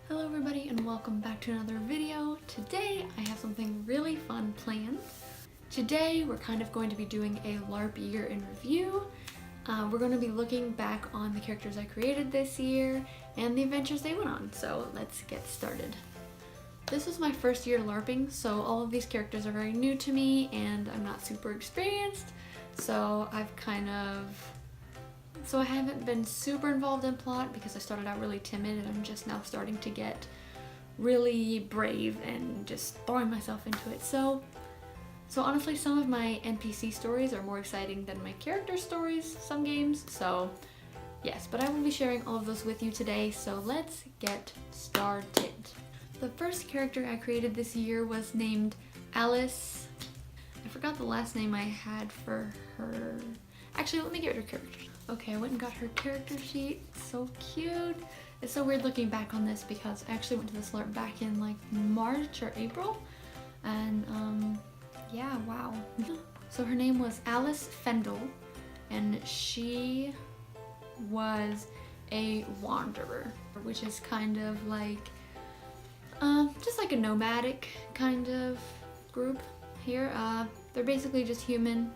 Hello everybody and welcome back to another video. Today I have something really fun planned. Today we're kind of going to be doing a LARP year in review. We're going to be looking back on the characters I created this year and the adventures they went on, so let's get started. This was my first year LARPing, so all of these characters are very new to me and I'm not super experienced, so I haven't been super involved in plot because I started out really timid and I'm just now starting to get really brave and just throwing myself into it. So honestly, some of my NPC stories are more exciting than my character stories some games, so yes, but I will be sharing all of those with you today, so let's get started. The first character I created this year was named Alice. I forgot the last name I had for her. Actually, let me get her character. Okay, I went and got her character sheet. So cute. It's so weird looking back on this because I actually went to this LARP back in like March or April. And yeah, wow. So her name was Alice Fendall and she was a wanderer, which is kind of like, just like a nomadic kind of group here. They're basically just human,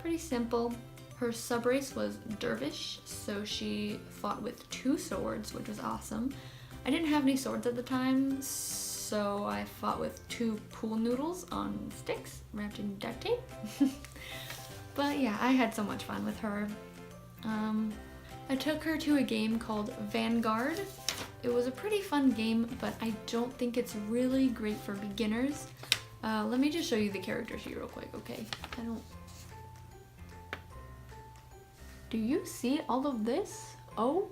pretty simple. Her subrace was dervish, so she fought with 2 swords, which was awesome. I didn't have any swords at the time, so I fought with 2 pool noodles on sticks wrapped in duct tape. But yeah, I had so much fun with her. I took her to a game called Vanguard. It was a pretty fun game, but I don't think it's really great for beginners. Let me just show you the character sheet real quick, okay? Do you see all of this? Oh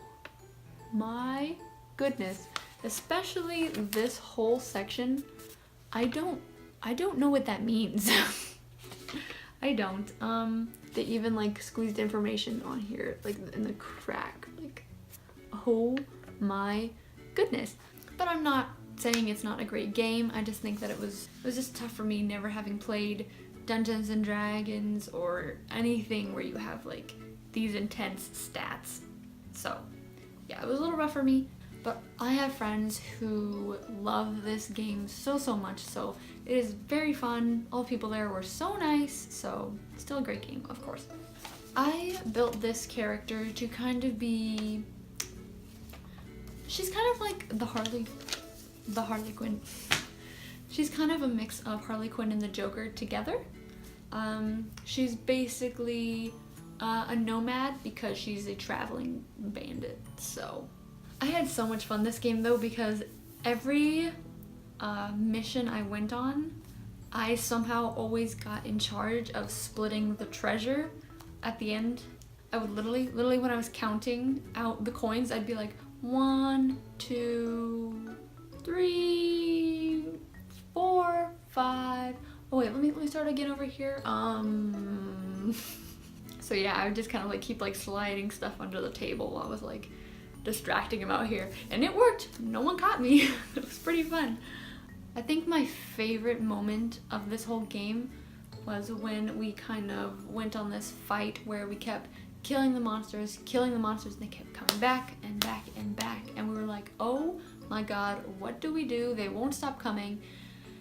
my goodness. Especially this whole section. I don't know what that means. I don't. They even like squeezed information on here, like in the crack. Like, oh my goodness. But I'm not saying it's not a great game. I just think that it was just tough for me, never having played Dungeons and Dragons or anything where you have like these intense stats. So yeah, it was a little rough for me, but I have friends who love this game so much, so it is very fun. All the people there were so nice, so still a great game, of course. I built this character to kind of be, she's kind of like the Harley Quinn. She's kind of a mix of Harley Quinn and the Joker together. She's basically a nomad because she's a traveling bandit. So I had so much fun this game though, because every mission I went on, I somehow always got in charge of splitting the treasure at the end. I would literally when I was counting out the coins, I'd be like 1, 2, 3, 4, 5. Oh wait, let me start again over here. So yeah, I would just kind of like keep like sliding stuff under the table while I was like distracting him out here. And it worked. No one caught me. It was pretty fun. I think my favorite moment of this whole game was when we kind of went on this fight where we kept killing the monsters, and they kept coming back and back and back. And we were like, oh my god, what do we do? They won't stop coming.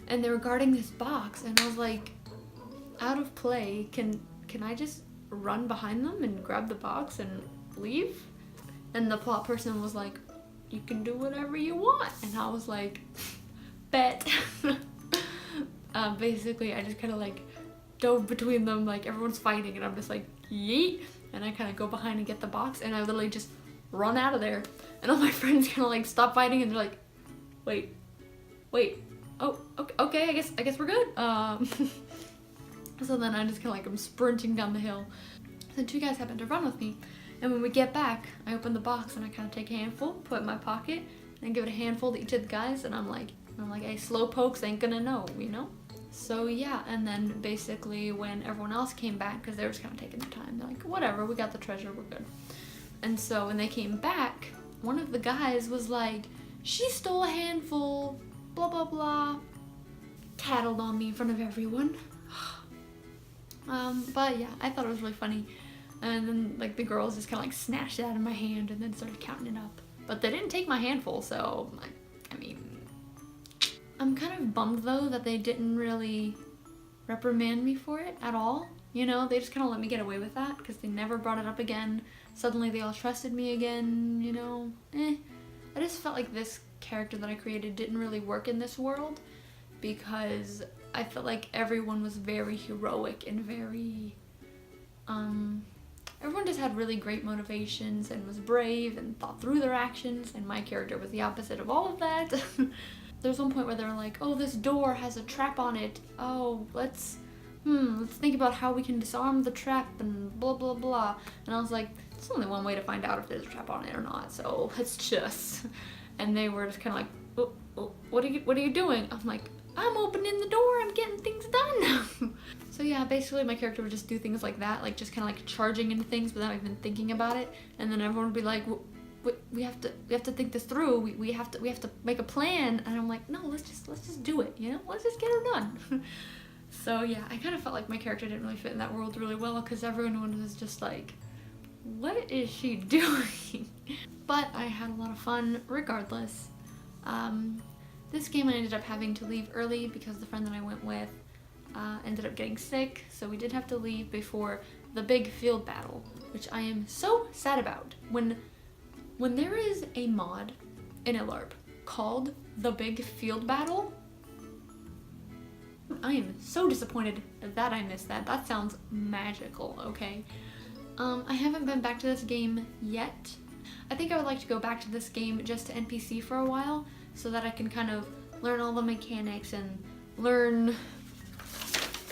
And they were guarding this box and I was like, out of play, can I just run behind them and grab the box and leave? And the plot person was like, you can do whatever you want. And I was like, bet. Basically I just kind of like dove between them, like everyone's fighting and I'm just like, yeet, and I kind of go behind and get the box and I literally just run out of there. And all my friends kind of like stop fighting and they're like, wait, oh, okay, I guess we're good. So then I just kind of like, I'm sprinting down the hill. Then 2 guys happen to run with me. And when we get back, I open the box and I kind of take a handful, put it in my pocket, and give it a handful to each of the guys. And I'm like, hey, slow pokes ain't gonna know, you know? So yeah, and then basically when everyone else came back, because they were just kind of taking their time, they're like, whatever, we got the treasure, we're good. And so when they came back, one of the guys was like, she stole a handful, blah, blah, blah. Tattled on me in front of everyone. But yeah, I thought it was really funny. And then like the girls just kind of like snatched it out of my hand and then started counting it up. But they didn't take my handful, so I'm kind of bummed though that they didn't really reprimand me for it at all. You know, they just kind of let me get away with that because they never brought it up again. Suddenly they all trusted me again, you know. I just felt like this character that I created didn't really work in this world because I felt like everyone was very heroic and very, everyone just had really great motivations and was brave and thought through their actions, and my character was the opposite of all of that. There's one point where they're like, oh, this door has a trap on it. Oh, let's think about how we can disarm the trap and blah, blah, blah. And I was like, there's only one way to find out if there's a trap on it or not, so let's just. And they were just kind of like, oh, what are you doing? I'm like, I'm opening the door, I'm getting things done. So yeah, basically my character would just do things like that, like just kind of like charging into things without even thinking about it. And then everyone would be like, we have to think this through. We have to make a plan. And I'm like, no, let's just do it. You know, let's just get it done. So yeah, I kind of felt like my character didn't really fit in that world really well because everyone was just like, what is she doing? But I had a lot of fun regardless. This game I ended up having to leave early because the friend that I went with ended up getting sick, so we did have to leave before the big field battle, which I am so sad about. When there is a mod in a LARP called the big field battle, I am so disappointed that I missed that. That sounds magical, okay? I haven't been back to this game yet. I think I would like to go back to this game just to NPC for a while so that I can kind of learn all the mechanics and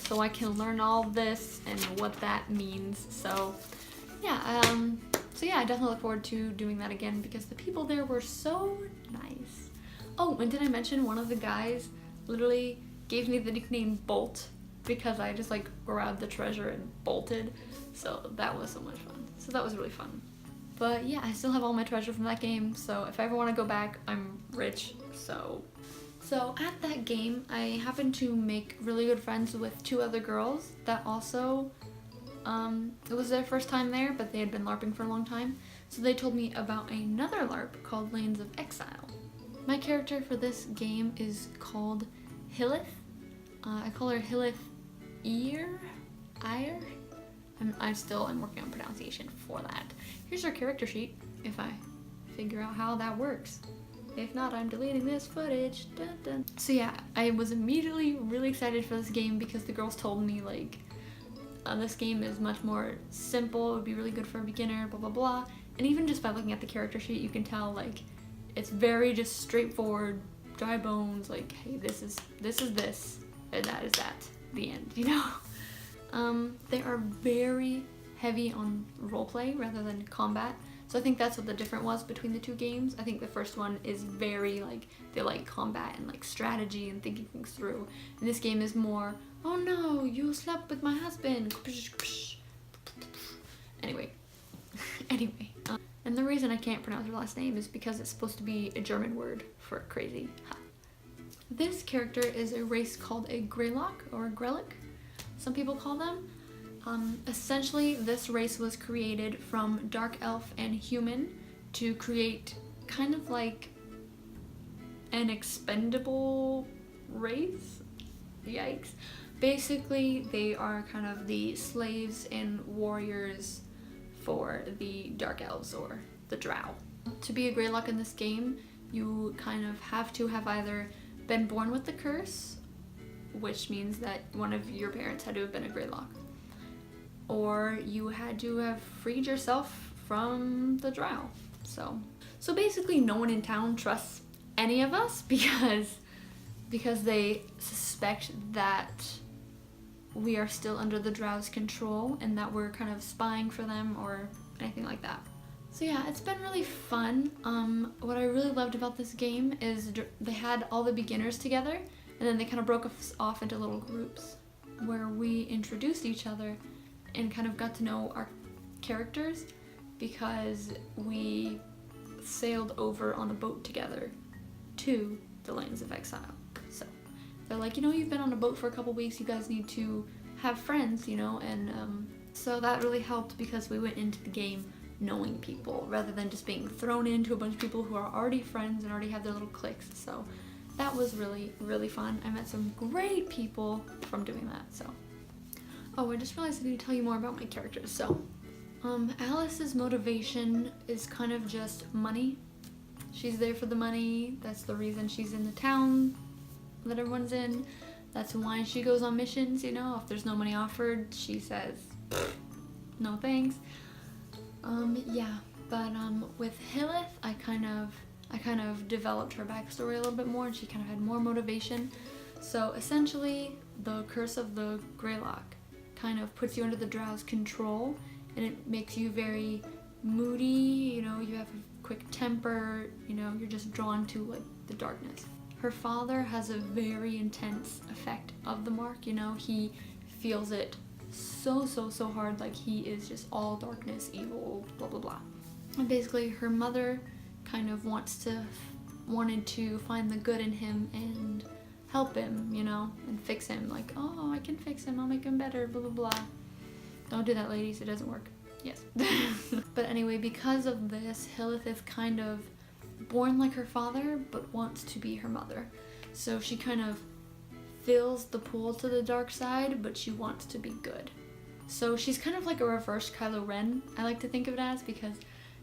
so I can learn all this and what that means. So yeah, I definitely look forward to doing that again because the people there were so nice. Oh, and did I mention one of the guys literally gave me the nickname Bolt because I just like grabbed the treasure and bolted. So that was so much fun. So that was really fun. But yeah, I still have all my treasure from that game, so if I ever want to go back, I'm rich, so at that game, I happened to make really good friends with two other girls that also, it was their first time there, but they had been LARPing for a long time, so they told me about another LARP called Lanes of Exile. My character for this game is called Hillith. I call her Hillith Ire. I'm working on pronunciation for that. Here's her character sheet, if I figure out how that works. If not, I'm deleting this footage. Dun, dun. So yeah, I was immediately really excited for this game because the girls told me like, this game is much more simple, it would be really good for a beginner, blah blah blah. And even just by looking at the character sheet, you can tell like, it's very just straightforward, dry bones, like, hey, this is this, and that is that, the end, you know? They are very heavy on roleplay rather than combat. So I think that's what the difference was between the two games. I think the first one is very like, they like combat and like strategy and thinking things through. And this game is more, oh no, you slept with my husband. Anyway. And the reason I can't pronounce her last name is because it's supposed to be a German word for crazy. This character is a race called a Greylock or a Grelic, some people call them. Essentially, this race was created from Dark Elf and Human to create kind of like an expendable race. Yikes. Basically, they are kind of the slaves and warriors for the Dark Elves or the Drow. To be a Greylock in this game, you kind of have to have either been born with the curse, which means that one of your parents had to have been a Greylock, or you had to have freed yourself from the Drow. So basically no one in town trusts any of us because they suspect that we are still under the Drow's control and that we're kind of spying for them or anything like that. So yeah, it's been really fun. What I really loved about this game is they had all the beginners together and then they kind of broke us off into little groups where we introduced each other and kind of got to know our characters because we sailed over on a boat together to the Lanes of Exile. So they're like, you know, you've been on a boat for a couple weeks, you guys need to have friends, you know, and so that really helped because we went into the game knowing people rather than just being thrown into a bunch of people who are already friends and already have their little cliques. So that was really, really fun. I met some great people from doing that, so. Oh, I just realized I need to tell you more about my characters. So, Alice's motivation is kind of just money. She's there for the money. That's the reason she's in the town that everyone's in. That's why she goes on missions, you know. If there's no money offered, she says, no thanks. Yeah, but with Hilith, I kind of developed her backstory a little bit more, and she kind of had more motivation. So essentially, the curse of the Greylock kind of puts you under the Drow's control, and it makes you very moody, you know, you have a quick temper, you know, you're just drawn to like the darkness. Her father has a very intense effect of the mark, you know, he feels it so hard, like he is just all darkness, evil, blah blah blah. And basically her mother kind of wanted to find the good in him and help him, you know, and fix him, like, oh, I can fix him, I'll make him better, blah blah blah. Don't do that, ladies, it doesn't work. Yes. But anyway, because of this, Hilith is kind of born like her father, but wants to be her mother. So she kind of feels the pull to the dark side, but she wants to be good. So she's kind of like a reverse Kylo Ren, I like to think of it as, because,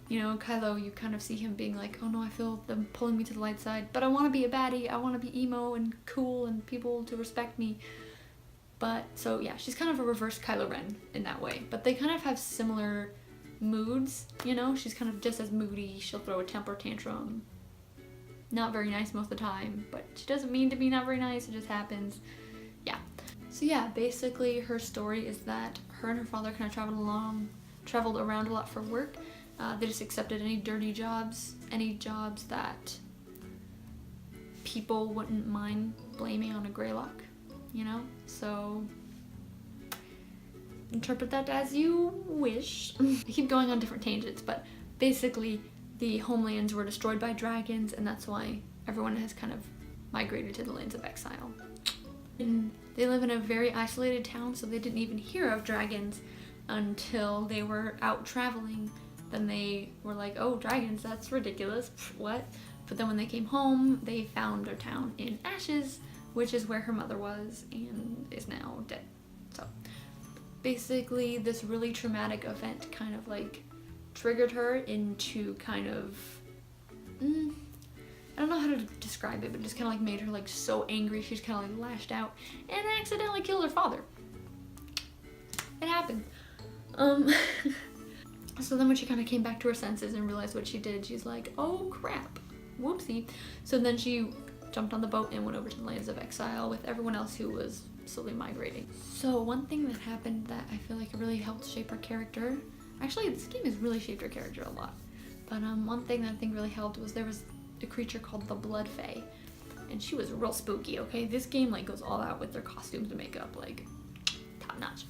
you know, Kylo, you kind of see him being like, oh no, I feel them pulling me to the light side, but I want to be a baddie, I want to be emo and cool and people to respect me. But, so yeah, she's kind of a reverse Kylo Ren in that way. But they kind of have similar moods, you know? She's kind of just as moody, she'll throw a temper tantrum. Not very nice most of the time, but she doesn't mean to be not very nice, it just happens. Yeah. So yeah, basically her story is that her and her father kind of traveled around a lot for work. They just accepted any dirty jobs, any jobs that people wouldn't mind blaming on a Greylock, you know? So interpret that as you wish. I keep going on different tangents, but basically the homelands were destroyed by dragons, and that's why everyone has kind of migrated to the lands of Exile. And they live in a very isolated town, so they didn't even hear of dragons until they were out traveling. Then they were like, oh, dragons, that's ridiculous, what? But then when they came home, they found their town in ashes, which is where her mother was and is now dead. So basically this really traumatic event kind of like triggered her into kind of, I don't know how to describe it, but just kind of like made her like so angry, she's kind of like lashed out and accidentally killed her father. It happened. So then when she kind of came back to her senses and realized what she did, she's like, oh crap, whoopsie. So then she jumped on the boat and went over to the lands of Exile with everyone else who was slowly migrating. So one thing that happened that I feel like really helped shape her character, actually this game has really shaped her character a lot, but one thing that I think really helped was there was a creature called the Blood Fae, and she was real spooky, okay? This game like goes all out with their costumes and makeup, like top notch.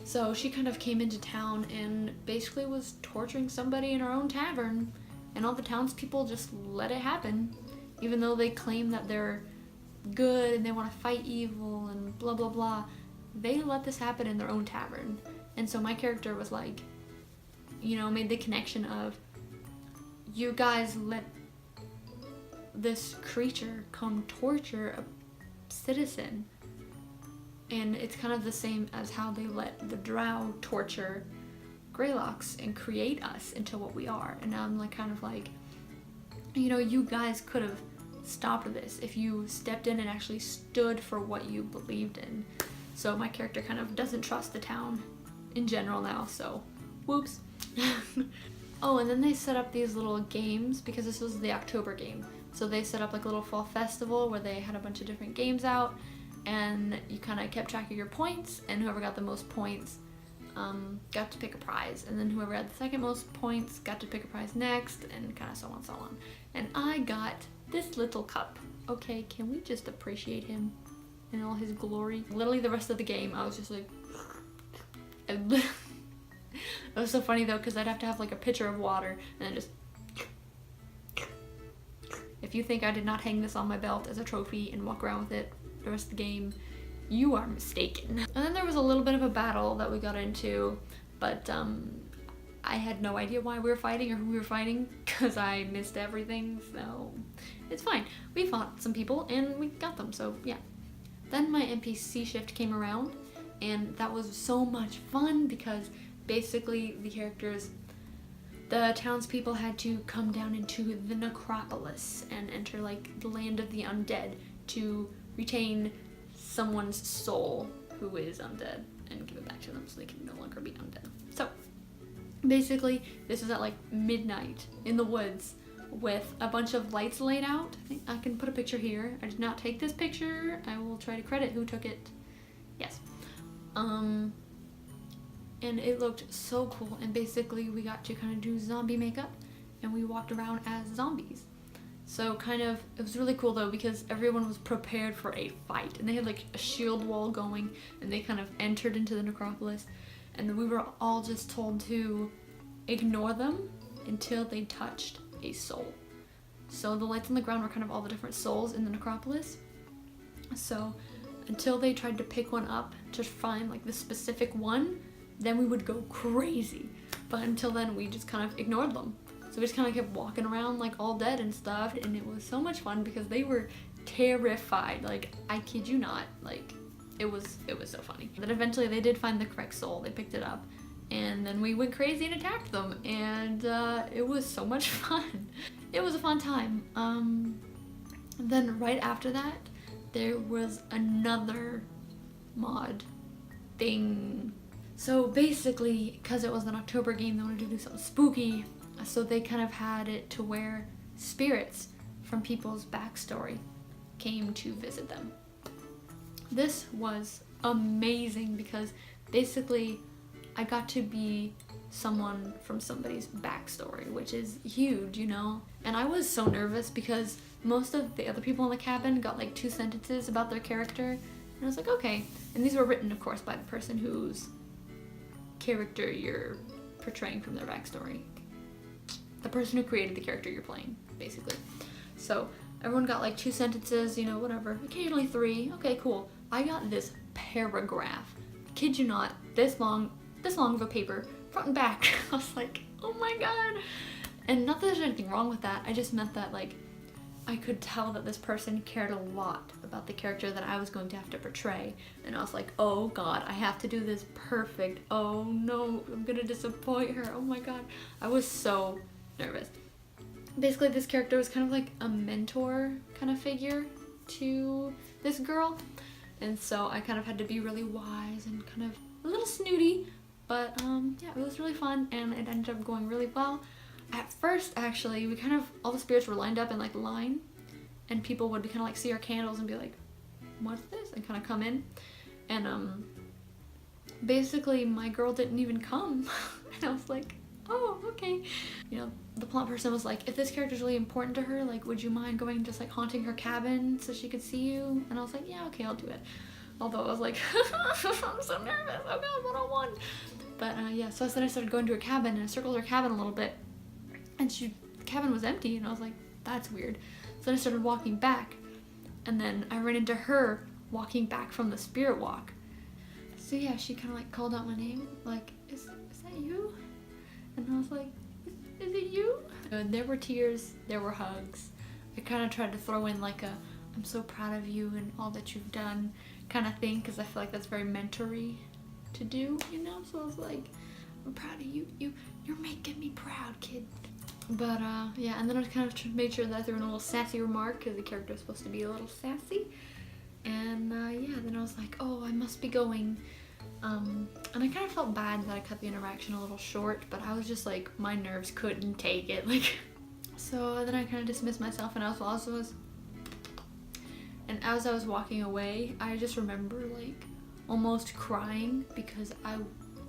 So she kind of came into town and basically was torturing somebody in her own tavern, and all the townspeople just let it happen, even though they claim that they're good and they want to fight evil and blah blah blah. They let this happen in their own tavern. And so my character was like, you know, made the connection of, you guys let this creature come torture a citizen. And it's kind of the same as how they let the Drow torture Greylocks and create us into what we are. And now I'm like kind of like, you know, you guys could have stopped this if you stepped in and actually stood for what you believed in. So my character kind of doesn't trust the town in general now, so whoops. Oh, and then they set up these little games because this was the October game. So they set up like a little fall festival where they had a bunch of different games out, and you kind of kept track of your points, and whoever got the most points got to pick a prize, and then whoever had the second most points got to pick a prize next, and kind of so on so on. And I got this little cup. Okay, can we just appreciate him in all his glory? Literally the rest of the game I was just like it was so funny though, because I'd have to have like a pitcher of water and then just, if you think I did not hang this on my belt as a trophy and walk around with it the rest of the game, you are mistaken. And then there was a little bit of a battle that we got into, but I had no idea why we were fighting or who we were fighting because I missed everything, so it's fine. We fought some people and we got them, so yeah. Then my NPC shift came around, and that was so much fun because basically the townspeople had to come down into the necropolis and enter like the land of the undead to retain someone's soul who is undead and give it back to them so they can no longer be undead. So basically this was at like midnight in the woods with a bunch of lights laid out. I think I can put a picture here. I did not take this picture. I will try to credit who took it. Yes. And it looked so cool, and basically we got to kind of do zombie makeup and we walked around as zombies. So it was really cool though because everyone was prepared for a fight, and they had like a shield wall going, and they kind of entered into the necropolis, and we were all just told to ignore them until they touched a soul. So the lights on the ground were kind of all the different souls in the necropolis. So until they tried to pick one up to find like the specific one, then we would go crazy. But until then we just kind of ignored them. So we just kind of kept walking around like all dead and stuff, and it was so much fun because they were terrified. Like, I kid you not, like it was so funny. Then eventually they did find the correct soul, they picked it up, and then we went crazy and attacked them, and it was so much fun. It was a fun time. Then right after that there was another mod thing. So basically, because it was an October game, they wanted to do something spooky, so they kind of had it to where spirits from people's backstory came to visit them. This was amazing because basically I got to be someone from somebody's backstory, which is huge, you know? And I was so nervous because most of the other people in the cabin got like 2 sentences about their character, and I was like, okay. And these were written, of course, by the person whose character you're portraying from their backstory. The person who created the character you're playing, basically. So everyone got like 2 sentences, you know, whatever. Occasionally 3. Okay, cool. I got this paragraph. Kid you not, this long of a paper, front and back. I was like, oh my god. And not that there's anything wrong with that. I just meant that like I could tell that this person cared a lot about the character that I was going to have to portray. And I was like, oh god, I have to do this perfect. Oh no, I'm gonna disappoint her. Oh my god. I was so nervous. Basically, this character was kind of like a mentor kind of figure to this girl. And so I kind of had to be really wise and kind of a little snooty. But yeah, it was really fun, and it ended up going really well. At first, actually, we kind of, all the spirits were lined up in like line, and people would kind of like see our candles and be like, what's this? And kind of come in. And basically my girl didn't even come. And I was like, oh, okay. You know, the plot person was like, if this character's really important to her, like, would you mind going and just like haunting her cabin so she could see you? And I was like, yeah, okay, I'll do it. Although I was like, I'm so nervous, oh god, 101. But yeah, so then I started going to her cabin, and I circled her cabin a little bit, and the cabin was empty, and I was like, that's weird. So then I started walking back, and then I ran into her walking back from the spirit walk. So yeah, she kind of like called out my name, like, is that you? And I was like, is it you? And there were tears, there were hugs. I kind of tried to throw in like a, I'm so proud of you and all that you've done kind of thing, because I feel like that's very mentory to do, you know? So I was like, I'm proud of you. You're making me proud, kid. But yeah, and then I kind of made sure that I threw in a little sassy remark, because the character was supposed to be a little sassy. And yeah, then I was like, oh, I must be going. And I kind of felt bad that I cut the interaction a little short, but I was just like, my nerves couldn't take it, like. So then I kind of dismissed myself, and and as I was walking away, I just remember like almost crying because I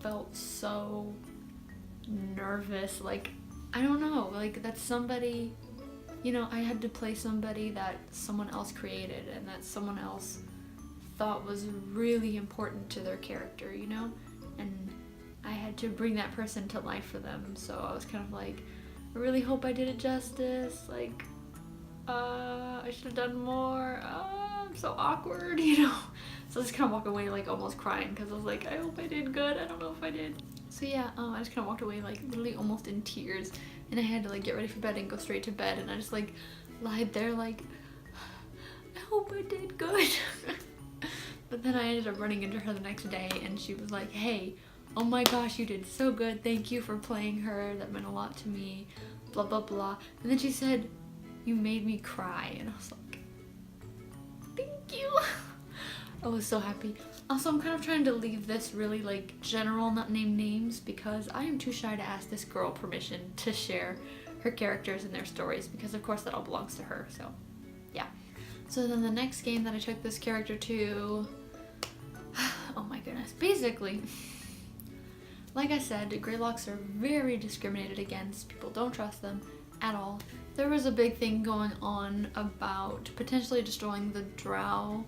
felt so nervous. Like, I don't know, like that's somebody, you know, I had to play somebody that someone else created and that someone else thought was really important to their character, you know? And I had to bring that person to life for them. So I was kind of like, I really hope I did it justice. Like, I should have done more. I'm so awkward, you know? So I just kind of walk away like almost crying because I was like, I hope I did good. I don't know if I did. So yeah, I just kind of walked away like literally almost in tears, and I had to like get ready for bed and go straight to bed, and I just like lied there like, I hope I did good. But then I ended up running into her the next day, and she was like, hey, oh my gosh, you did so good, thank you for playing her, that meant a lot to me, blah blah blah. And then she said, you made me cry, and I was like, thank you. I was so happy. Also, I'm kind of trying to leave this really like general, not name names, because I am too shy to ask this girl permission to share her characters and their stories, because of course that all belongs to her, so yeah. So then the next game that I took this character to, oh my goodness, basically, like I said, Greylocks are very discriminated against. People don't trust them at all. There was a big thing going on about potentially destroying the Drow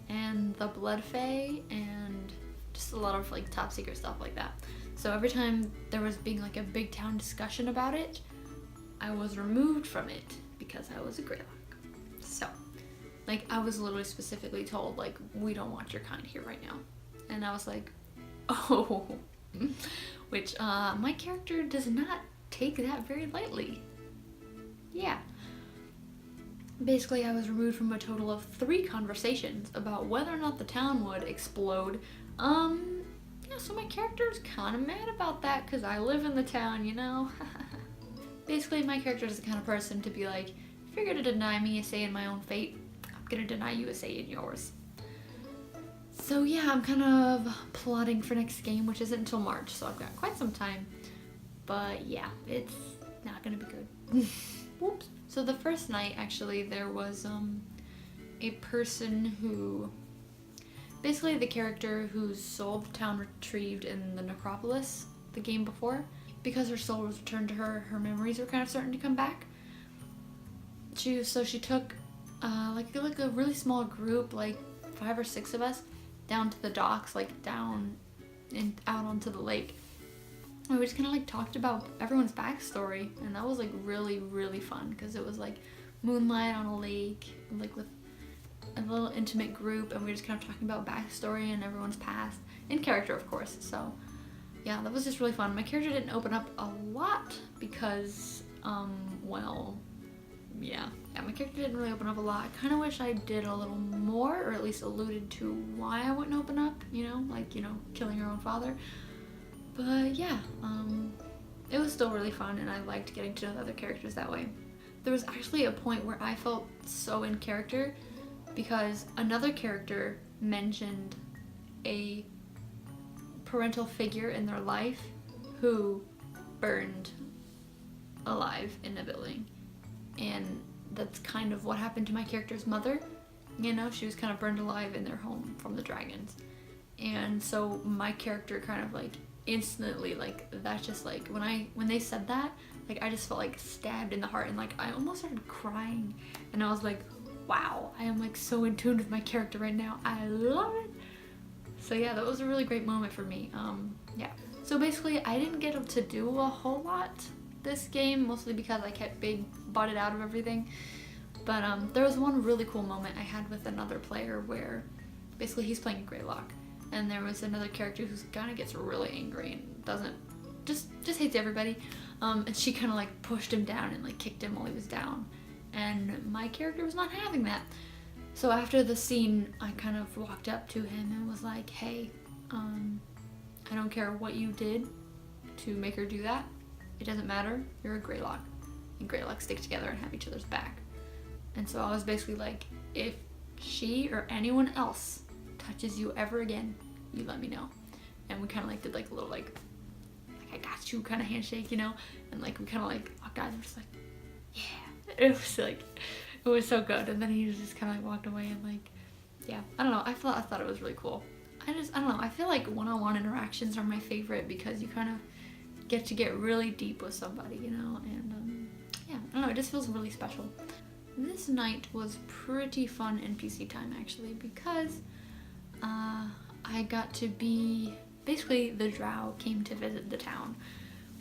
and the Blood Fae, and just a lot of like top secret stuff like that. So every time there was being like a big town discussion about it, I was removed from it because I was a Greylock. So like I was literally specifically told like, we don't want your kind here right now. And I was like, oh, which my character does not take that very lightly. Yeah. Basically, I was removed from a total of 3 conversations about whether or not the town would explode. Yeah, so my character is kind of mad about that because I live in the town, you know? Basically, my character is the kind of person to be like, if you're gonna deny me a say in my own fate, I'm gonna deny you a say in yours. So yeah, I'm kind of plotting for next game, which isn't until March, so I've got quite some time. But yeah, it's not gonna be good. Whoops. So the first night, actually, there was a person who, basically the character whose soul the town retrieved in the Necropolis, the game before, because her soul was returned to her, her memories were kind of starting to come back. She took like a really small group, like 5 or 6 of us, down to the docks, like down and out onto the lake. And we just kind of like talked about everyone's backstory, and that was like really, really fun because it was like moonlight on a lake, like with a little intimate group, and we were just kind of talking about backstory and everyone's past, in character of course. So yeah, that was just really fun. My character didn't open up a lot because well, yeah, my character didn't really open up a lot. I kind of wish I did a little more, or at least alluded to why I wouldn't open up, you know, like, you know, killing her own father. But yeah, it was still really fun, and I liked getting to know the other characters that way. There was actually a point where I felt so in character because another character mentioned a parental figure in their life who burned alive in a building. And that's kind of what happened to my character's mother. You know, she was kind of burned alive in their home from the dragons. And so my character kind of like instantly, like, that's just like, when they said that, like, I just felt like stabbed in the heart, and like I almost started crying, and I was like, wow, I am like so in tune with my character right now. I love it. So yeah, that was a really great moment for me. Yeah, so basically I didn't get to do a whole lot this game, mostly because I kept being butted out of everything. But there was one really cool moment I had with another player where basically he's playing a Greylock, and there was another character who kind of gets really angry and doesn't, just hates everybody. And she kind of like pushed him down and like kicked him while he was down. And my character was not having that. So after the scene, I kind of walked up to him and was like, hey, I don't care what you did to make her do that. It doesn't matter. You're a Greylock. And Greylocks stick together and have each other's back. And so I was basically like, if she or anyone else touches you ever again, you let me know. And we kind of like did like a little like I got you kind of handshake, you know? And like we kind of like walked out and just like, yeah. It was like, it was so good. And then he just kind of like walked away and like, yeah, I don't know. I thought it was really cool. I don't know. I feel like one-on-one interactions are my favorite because you kind of get to get really deep with somebody, you know? And yeah, I don't know. It just feels really special. This night was pretty fun NPC time actually because I got to be, basically the Drow came to visit the town,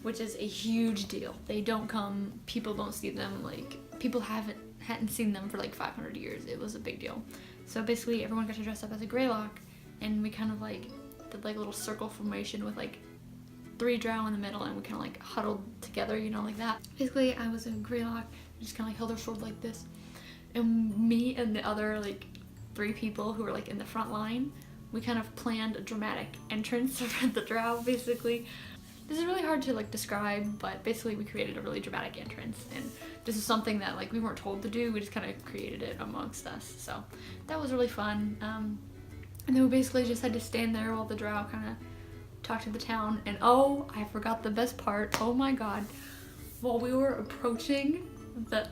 which is a huge deal. They don't come, people don't see them, like people hadn't seen them for like 500 years. It was a big deal. So basically everyone got to dress up as a Greylock, and we kind of like did like a little circle formation with like 3 drow in the middle, and we kind of like huddled together, you know, like that. Basically, I was in Greylock, just kind of like held our sword like this, and me and the other like 3 people who were like in the front line, we kind of planned a dramatic entrance for the drow. Basically, this is really hard to like describe, but basically we created a really dramatic entrance, and this is something that like we weren't told to do, we just kind of created it amongst us. So that was really fun. And then we basically just had to stand there while the drow kind of talked to the town. And oh, I forgot the best part. Oh my god. While we were approaching the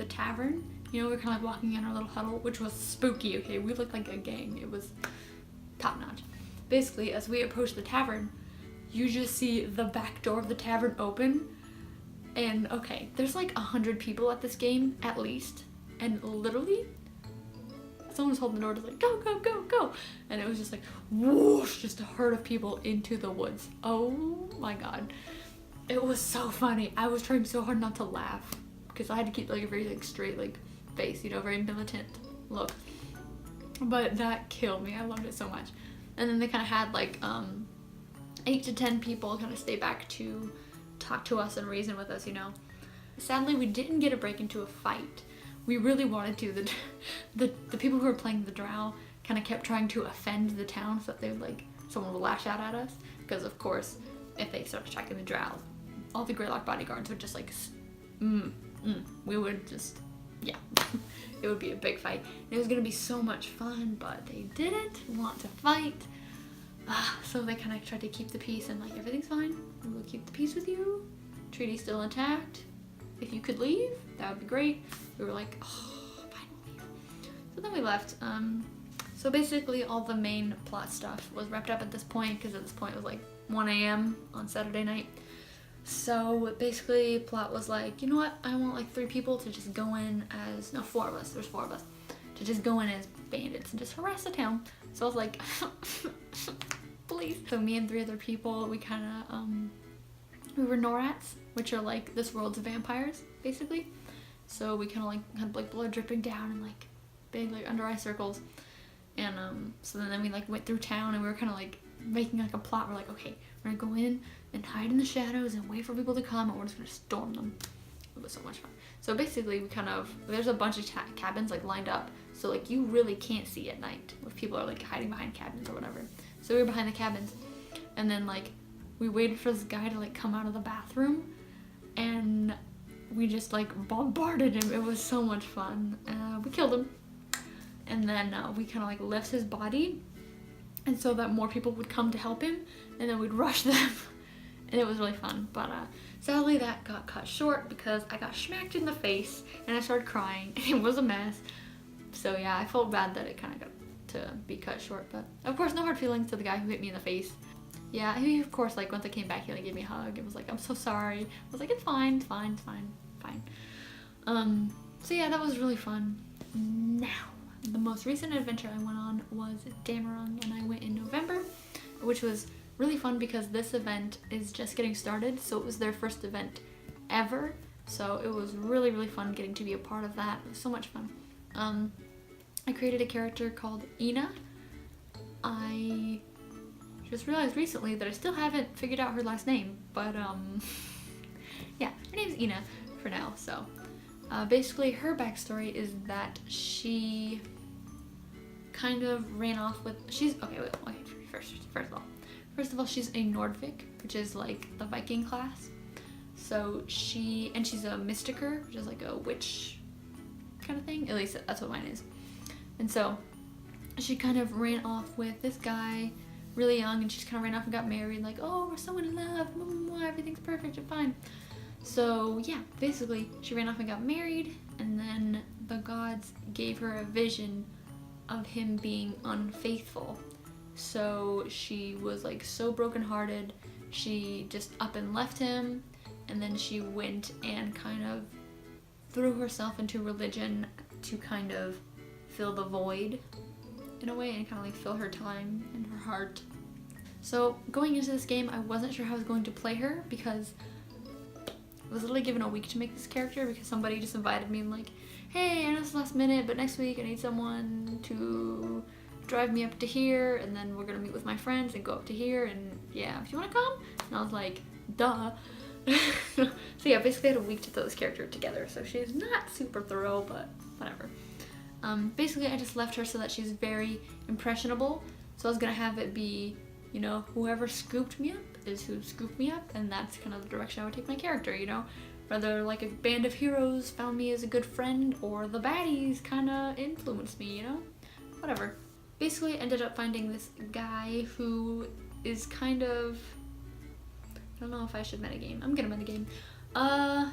tavern, you know, we were kind of like walking in our little huddle, which was spooky, okay? We looked like a gang. It was top notch. Basically, as we approached the tavern, you just see the back door of the tavern open. And okay, there's like 100 people at this game, at least. And literally, someone was holding the door to like, go, go, go, go. And it was just like, whoosh, just a herd of people into the woods. Oh my god. It was so funny. I was trying so hard not to laugh because I had to keep like a very like straight like face, you know, very militant look. But that killed me. I loved it so much. And then they kind of had like 8 to 10 people kind of stay back to talk to us and reason with us, you know. Sadly, we didn't get a break into a fight. We really wanted to. The people who were playing the drow kind of kept trying to offend the town so that they would like, someone would lash out at us. Because of course, if they started attacking the drow, all the Greylock bodyguards would just like, we would just, yeah, it would be a big fight. It was gonna be so much fun, but they didn't want to fight. So they kind of tried to keep the peace and like, everything's fine. We'll keep the peace with you. Treaty's still intact. If you could leave, that would be great. We were like, oh, finally. So then we left. So basically all the main plot stuff was wrapped up at this point, because at this point it was like 1 a.m. on Saturday night. So basically plot was like, you know what, I want like 3 people to just go in as, no, 4 of us, there's 4 of us, to just go in as bandits and just harass the town. So I was like, please. So me and 3 other people, we kind of, we were Norats, which are like this world's vampires, basically. So we kind of like had like blood dripping down and like big like under eye circles. And so then we like went through town and we were kind of like making like a plot. We're like, okay, we're gonna go in and hide in the shadows and wait for people to come, and we're just gonna storm them. It was so much fun. So basically we kind of, there's a bunch of cabins like lined up, so like you really can't see at night if people are like hiding behind cabins or whatever. So we were behind the cabins, and then like we waited for this guy to like come out of the bathroom, and we just like bombarded him. It was so much fun. We killed him, and then we kind of like left his body, and so that more people would come to help him, and then we'd rush them. And it was really fun. But sadly that got cut short because I got smacked in the face and I started crying. It was a mess. So yeah, I felt bad that it kind of got to be cut short, but of course no hard feelings to the guy who hit me in the face. Yeah, he of course, like once I came back, he like gave me a hug and was like, I'm so sorry. I was like, it's fine, it's fine, it's fine, fine. So yeah, that was really fun. Now, the most recent adventure I went on was Dameron, and I went in November, which was really fun because this event is just getting started. So it was their first event ever. So it was really, really fun getting to be a part of that. It was so much fun. I created a character called Ina. I just realized recently that I still haven't figured out her last name, but yeah, her name's Ina for now. So basically her backstory is that she kind of ran off with, she's, okay, first of all, she's a Nordvik, which is like the Viking class. So she's a mystiker, which is like a witch kind of thing. At least that's what mine is. And so she kind of ran off with this guy really young, and she just kind of ran off and got married, like, oh, we're so in love, everything's perfect and fine. So yeah, basically she ran off and got married, and then the gods gave her a vision of him being unfaithful. So she was like so brokenhearted, she just up and left him, and then she went and kind of threw herself into religion to kind of fill the void in a way, and kind of like fill her time and her heart. So going into this game, I wasn't sure how I was going to play her because I was literally given a week to make this character because somebody just invited me and like, hey, I know it's last minute, but next week I need someone to drive me up to here, and then we're gonna meet with my friends and go up to here, and yeah, if you wanna come? And I was like, duh. So yeah, basically I had a week to throw this character together, so she's not super thorough, but whatever. Basically I just left her so that she's very impressionable, so I was gonna have it be, you know, whoever scooped me up is who scooped me up, and that's kind of the direction I would take my character, you know? Whether like a band of heroes found me as a good friend, or the baddies kind of influenced me, you know? Whatever. Basically I ended up finding this guy who is kind of... I don't know if I should metagame. I'm gonna metagame.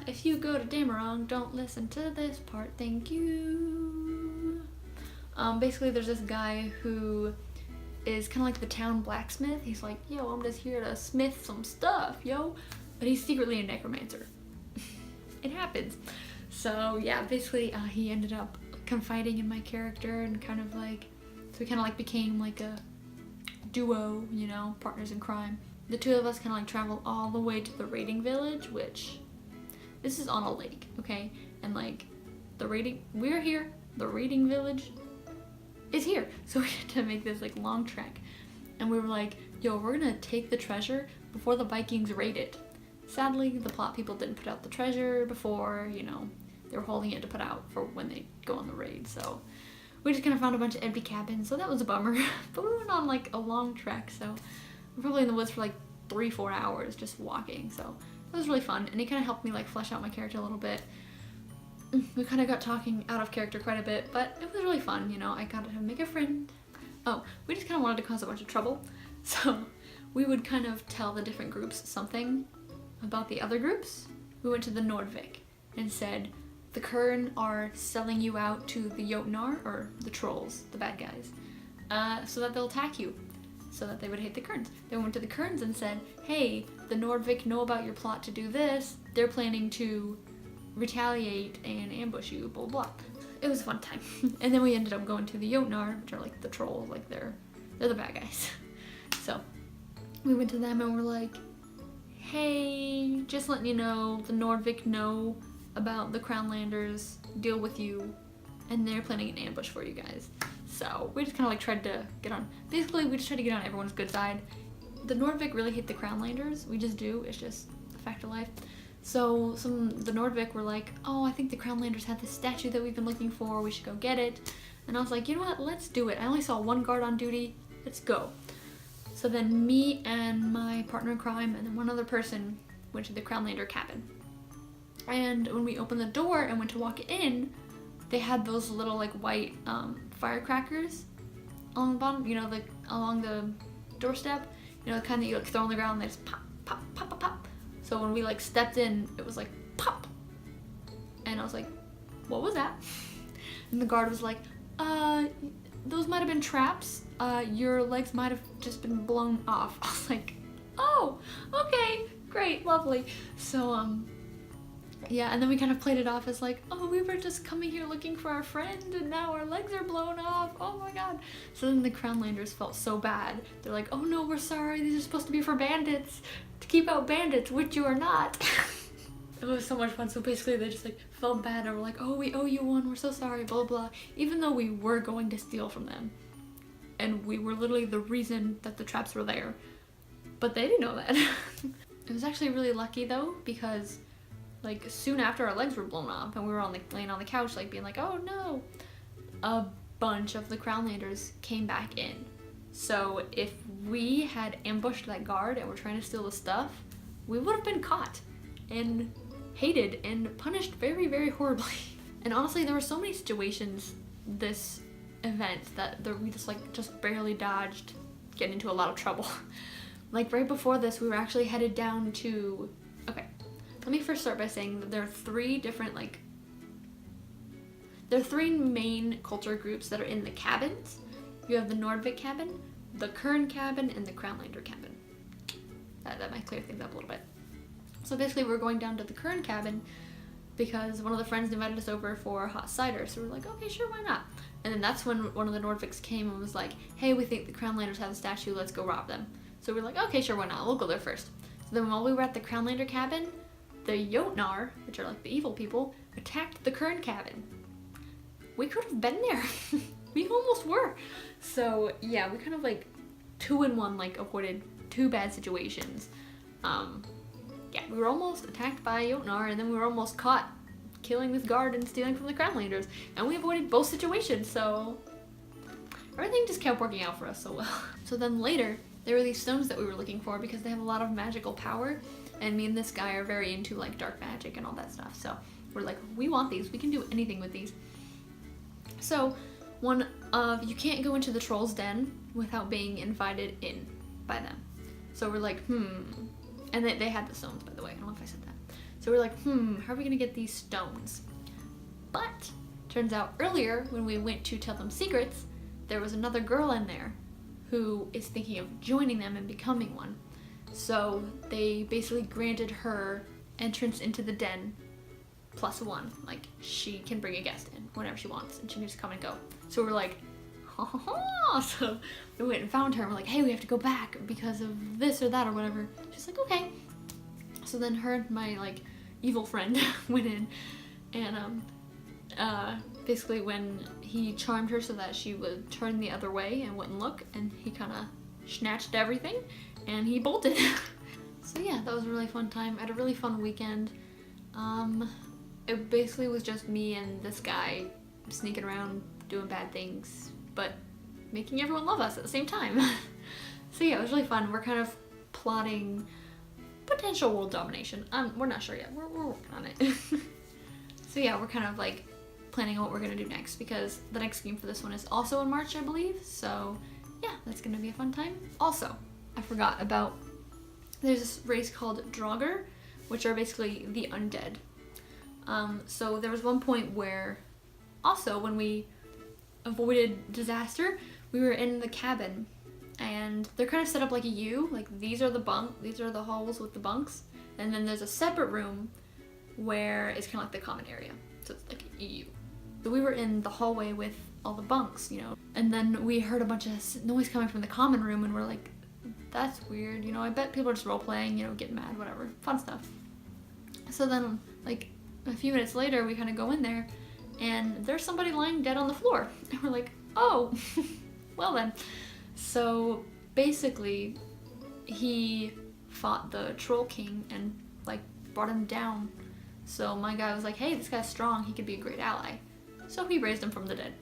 If you go to Dameron, don't listen to this part, thank you. Basically there's this guy who is kind of like the town blacksmith. He's like, yo, I'm just here to smith some stuff, yo. But he's secretly a necromancer. It happens. So yeah, basically he ended up confiding in my character and kind of like, so we kind of like became like a duo, you know, partners in crime. The two of us kind of like travel all the way to the raiding village, which this is on a lake, okay? And like we're here, the raiding village is here. So we had to make this like long trek. And we were like, yo, we're gonna take the treasure before the Vikings raid it. Sadly, the plot people didn't put out the treasure before, you know, they were holding it to put out for when they go on the raid. So we just kind of found a bunch of empty cabins, so that was a bummer. But we went on like a long trek, so we're probably in the woods for like 3-4 hours just walking. So it was really fun, and it kind of helped me like flesh out my character a little bit. We kind of got talking out of character quite a bit, but it was really fun, you know. I got to make a friend. Oh, we just kind of wanted to cause a bunch of trouble. So we would kind of tell the different groups something about the other groups. We went to the Nordvik and said, the Kern are selling you out to the Jotnar, or the trolls, the bad guys, so that they'll attack you, so that they would hate the Kerns. Then we went to the Kerns and said, hey, the Nordvik know about your plot to do this. They're planning to retaliate and ambush you, blah, blah. It was a fun time. And then we ended up going to the Jotnar, which are like the trolls, like they're the bad guys. So we went to them and we're like, hey, just letting you know, the Nordvik know about the Crownlanders, deal with you, and they're planning an ambush for you guys. So we just kind of like tried to get on, basically we just tried to get on everyone's good side. The Nordvik really hate the Crownlanders, we just do, it's just a fact of life. So the Nordvik were like, oh, I think the Crownlanders have this statue that we've been looking for, we should go get it. And I was like, you know what, let's do it. I only saw one guard on duty, let's go. So then me and my partner in crime and then one other person went to the Crownlander cabin. And when we opened the door and went to walk in, they had those little like white firecrackers along the bottom, you know, like along the doorstep, you know, the kind that you like throw on the ground and they just pop, pop, pop, pop, pop. So when we like stepped in, it was like pop. And I was like, what was that? And the guard was like, those might have been traps. Your legs might have just been blown off. I was like, oh, okay, great, lovely. So, yeah, and then we kind of played it off as like, oh, we were just coming here looking for our friend and now our legs are blown off. Oh my god. So then the Crownlanders felt so bad. They're like, oh no, we're sorry. These are supposed to be for bandits. To keep out bandits, which you are not. It was so much fun. So basically they just like felt bad and were like, oh, we owe you one. We're so sorry, blah, blah. Even though we were going to steal from them. And we were literally the reason that the traps were there. But they didn't know that. It was actually really lucky though, because like soon after our legs were blown off and we were on laying on the couch like being like, oh no, a bunch of the Crownlanders came back in. So if we had ambushed that guard and were trying to steal the stuff, we would have been caught and hated and punished very, very horribly. And honestly, there were so many situations this event that we just barely dodged getting into a lot of trouble. Like right before this, we were actually headed down to, okay, let me first start by saying that there are three main culture groups that are in the cabins. You have the Nordvik cabin, the Kern cabin, and the Crownlander cabin. That might clear things up a little bit. So basically we're going down to the Kern cabin because one of the friends invited us over for hot cider. So we're like, okay, sure, why not? And then that's when one of the Nordviks came and was like, hey, we think the Crownlanders have a statue, let's go rob them. So we're like, okay, sure, why not? We'll go there first. So then while we were at the Crownlander cabin, the Jotnar, which are like the evil people, attacked the Kern cabin. We could have been there. we almost were. So yeah, we kind of like 2-in-1 like avoided 2 bad situations. Yeah, we were almost attacked by Jotnar, and then we were almost caught killing this guard and stealing from the Crown Leaders, and we avoided both situations, so everything just kept working out for us so well. So then later, there were these stones that we were looking for because they have a lot of magical power, and me and this guy are very into like dark magic and all that stuff, so we're like, we want these, we can do anything with these. So you can't go into the troll's den without being invited in by them. So we're like, and they had the stones, by the way, I don't know if I said that. So we're like, how are we gonna get these stones? But turns out earlier when we went to tell them secrets, there was another girl in there who is thinking of joining them and becoming one. So they basically granted her entrance into the den +1. Like, she can bring a guest in whenever she wants, and she can just come and go. So we're like, ha ha ha. So we went and found her, and we're like, hey, we have to go back because of this or that or whatever. She's like, okay. So then her and my like evil friend went in, and basically when he charmed her so that she would turn the other way and wouldn't look, and he kind of snatched everything and he bolted. So yeah, that was a really fun time. I had a really fun weekend. It basically was just me and this guy sneaking around doing bad things, but making everyone love us at the same time. So yeah, it was really fun. We're kind of plotting potential world domination. We're not sure yet. We're working on it. So yeah, we're kind of like planning on what we're gonna do next, because the next game for this one is also in March, I believe. So yeah, that's gonna be a fun time. Also, I forgot about, there's this race called Draugar, which are basically the undead. So there was one point where, also when we avoided disaster, we were in the cabin, and they're kind of set up like a U. Like, these are the halls with the bunks, and then there's a separate room where it's kind of like the common area. So it's like a U. So we were in the hallway with all the bunks, you know, and then we heard a bunch of noise coming from the common room, and we're like, that's weird, you know, I bet people are just role-playing, you know, getting mad, whatever, fun stuff. So then, like, a few minutes later, we kind of go in there, and there's somebody lying dead on the floor, and we're like, oh, well then. So basically, he fought the Troll King and like brought him down. So my guy was like, hey, this guy's strong, he could be a great ally. So he raised him from the dead.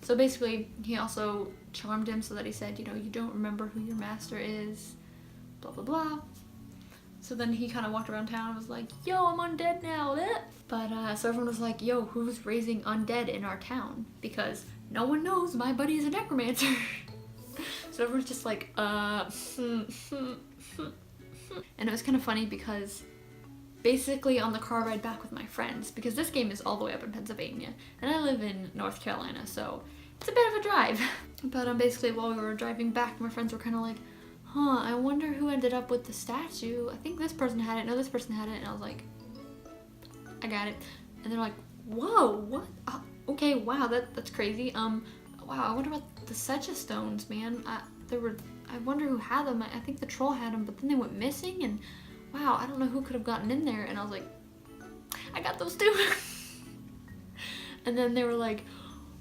So basically, he also charmed him so that he said, you know, you don't remember who your master is, blah blah blah. So then he kind of walked around town and was like, yo, I'm undead now. But so everyone was like, yo, who's raising undead in our town? Because no one knows my buddy is a necromancer. So everyone's just like, And it was kind of funny because basically on the car ride back with my friends, because this game is all the way up in Pennsylvania, and I live in North Carolina, so it's a bit of a drive. But basically while we were driving back, my friends were kind of like, huh, I wonder who ended up with the statue. I think this person had it, no, this person had it, and I was like, I got it. And they're like, whoa, what? Okay, wow, that's crazy. Wow, I wonder about the Sencha Stones, man. I wonder who had them. I think the troll had them, but then they went missing, and wow, I don't know who could have gotten in there. And I was like, I got those too. And then they were like,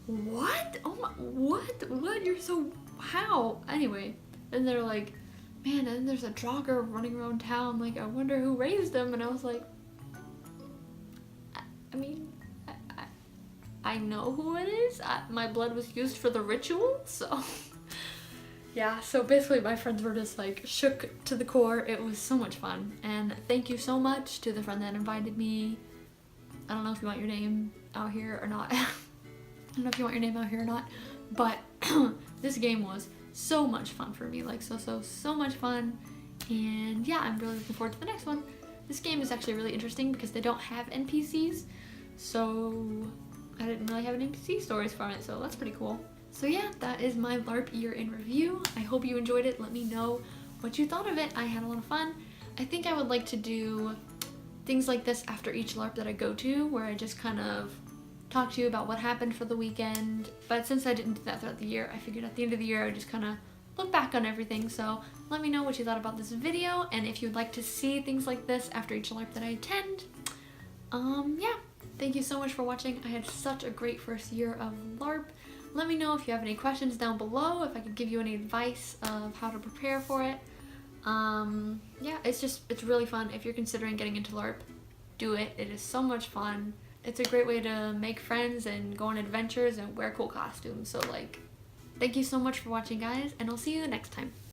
what? Oh my, what? You're so, how? Anyway, and they're like, man, and then there's a Draugar running around town. Like, I wonder who raised them. And I was like, I mean, I know who it is. My blood was used for the ritual, so. Yeah, so basically my friends were just like shook to the core. It was so much fun. And thank you so much to the friend that invited me. I don't know if you want your name out here or not. I don't know if you want your name out here or not. But this game was so much fun for me. Like, so much fun. And yeah, I'm really looking forward to the next one. This game is actually really interesting because they don't have NPCs. So I didn't really have any NPC stories from it, so that's pretty cool. So yeah, that is my LARP year in review. I hope you enjoyed it. Let me know what you thought of it. I had a lot of fun. I think I would like to do things like this after each LARP that I go to, where I just kind of talk to you about what happened for the weekend. But since I didn't do that throughout the year, I figured at the end of the year I would just kind of look back on everything. So let me know what you thought about this video, and if you'd like to see things like this after each LARP that I attend. Yeah. Thank you so much for watching. I had such a great first year of LARP. Let me know if you have any questions down below, if I could give you any advice of how to prepare for it. Yeah, it's really fun. If you're considering getting into LARP, do it. It is so much fun. It's a great way to make friends and go on adventures and wear cool costumes. So like, thank you so much for watching, guys, and I'll see you next time.